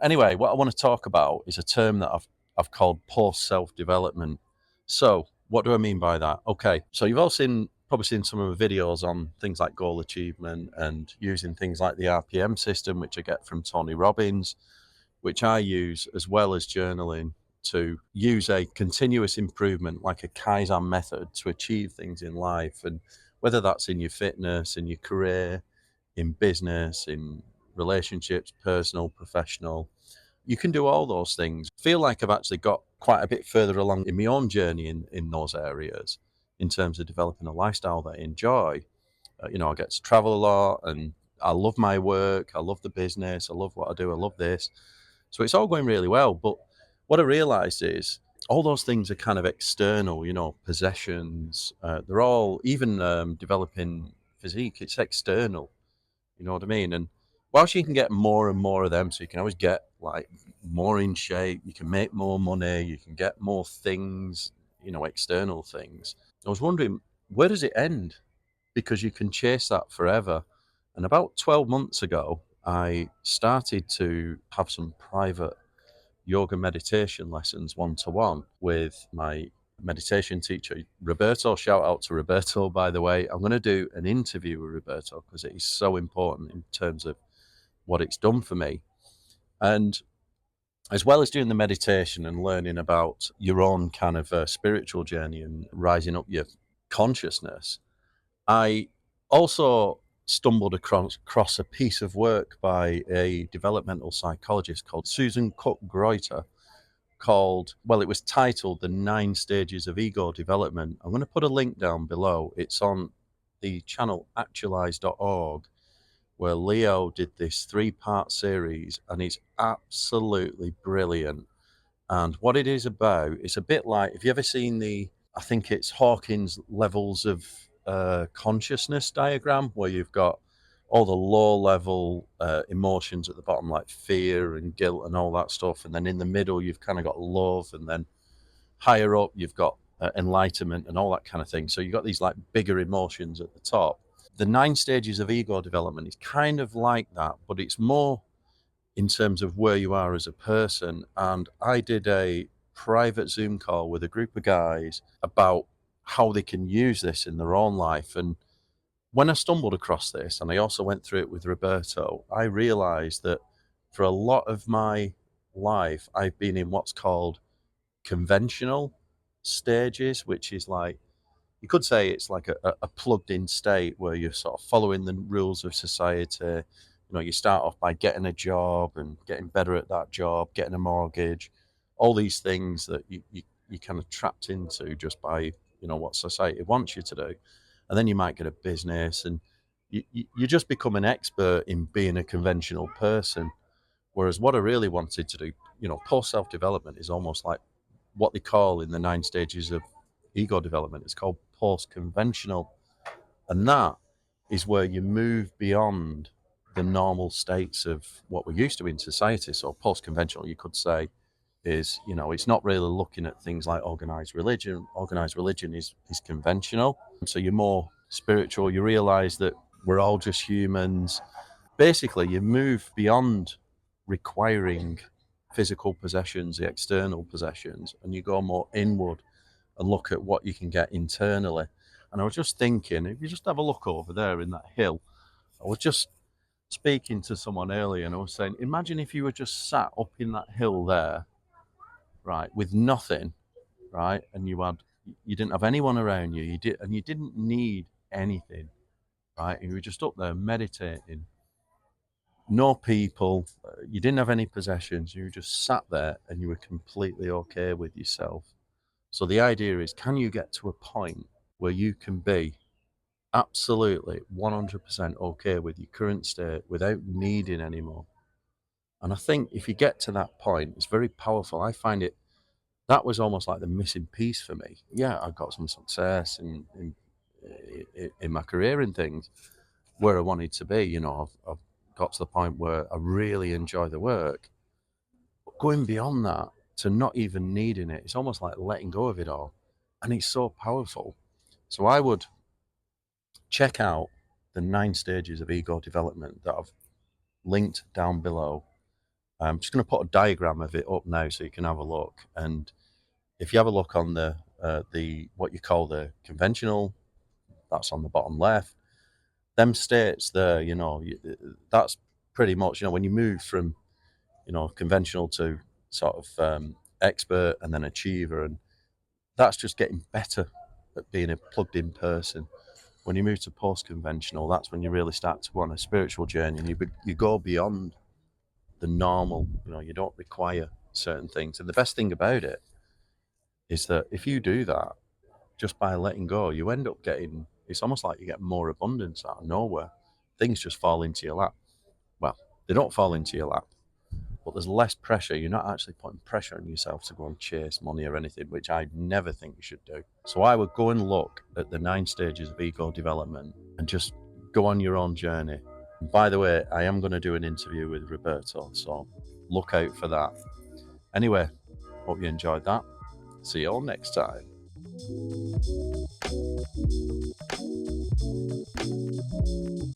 Anyway, what I want to talk about is a term that I've called post self-development. So what do I mean by that? Okay, so you've all probably seen some of the videos on things like goal achievement and using things like the RPM system, which I get from Tony Robbins, which I use as well as journaling to use a continuous improvement, like a Kaizen method, to achieve things in life. And whether that's in your fitness, in your career, in business, in relationships, personal, professional, you can do all those things. I feel like I've actually got quite a bit further along in my own journey in those areas in terms of developing a lifestyle that I enjoy. I get to travel a lot and I love my work. I love the business. I love what I do. I love this. So it's all going really well. But what I realized is all those things are kind of external, possessions. They're all, even developing physique, it's external. You know what I mean? And whilst you can get more and more of them, so you can always get like more in shape, you can make more money, you can get more things, external things. I was wondering, where does it end? Because you can chase that forever. And about 12 months ago, I started to have some private yoga meditation lessons one to one with my meditation teacher, Roberto. Shout out to Roberto, by the way. I'm going to do an interview with Roberto because it is so important in terms of what it's done for me. And as well as doing the meditation and learning about your own kind of spiritual journey and rising up your consciousness, I also stumbled across a piece of work by a developmental psychologist called Susan Cook-Greuter it was titled The 9 Stages of Ego Development. I'm going to put a link down below. It's on the channel actualize.org, where Leo did this 3-part series, and it's absolutely brilliant. And what it is about, it's a bit like, have you ever seen I think it's Hawkins levels of consciousness diagram, where you've got all the low level emotions at the bottom, like fear and guilt and all that stuff. And then in the middle, you've kind of got love. And then higher up, you've got enlightenment and all that kind of thing. So you've got these like bigger emotions at the top. The 9 stages of ego development is kind of like that, but it's more in terms of where you are as a person. And I did a private Zoom call with a group of guys about how they can use this in their own life. And when I stumbled across this, and I also went through it with Roberto, I realized that for a lot of my life, I've been in what's called conventional stages, which is like, you could say it's like a plugged in state where you're sort of following the rules of society. You start off by getting a job and getting better at that job, getting a mortgage, all these things that you kind of trapped into just by, what society wants you to do. And then you might get a business and you just become an expert in being a conventional person. Whereas what I really wanted to do, post self development is almost like what they call in the 9 stages of ego development. It's called post conventional. And that is where you move beyond the normal states of what we're used to in society. So post conventional, you could say, is, it's not really looking at things like organized religion. Organized religion is conventional. So you're more spiritual. You realize that we're all just humans. Basically, you move beyond requiring physical possessions, the external possessions, and you go more inward and look at what you can get internally. And I was just thinking, if you just have a look over there in that hill, I was just speaking to someone earlier and I was saying, imagine if you were just sat up in that hill there, right, with nothing, right, and you didn't have anyone around you, and you didn't need anything, right, and you were just up there meditating, no people, you didn't have any possessions, you just sat there and you were completely okay with yourself. So the idea is, can you get to a point where you can be absolutely 100% okay with your current state without needing any more? And I think if you get to that point, it's very powerful. I find that was almost like the missing piece for me. Yeah, I got some success in my career and things where I wanted to be. I've got to the point where I really enjoy the work. But going beyond that to not even needing it, it's almost like letting go of it all. And it's so powerful. So I would check out the 9 stages of ego development that I've linked down below. I'm just going to put a diagram of it up now so you can have a look. And if you have a look on the what you call the conventional, that's on the bottom left. Them states there, that's pretty much, when you move from, conventional to sort of expert and then achiever, and that's just getting better at being a plugged in person. When you move to post conventional, that's when you really start to go on a spiritual journey, and you go beyond the normal. You don't require certain things. And the best thing about it is that if you do that, just by letting go, you end up getting, it's almost like you get more abundance out of nowhere. Things just fall into your lap. Well, they don't fall into your lap, but there's less pressure. You're not actually putting pressure on yourself to go and chase money or anything, which I never think you should do. So I would go and look at the 9 stages of ego development and just go on your own journey. And by the way, I am going to do an interview with Roberto, so look out for that. Anyway, hope you enjoyed that. See you all next time.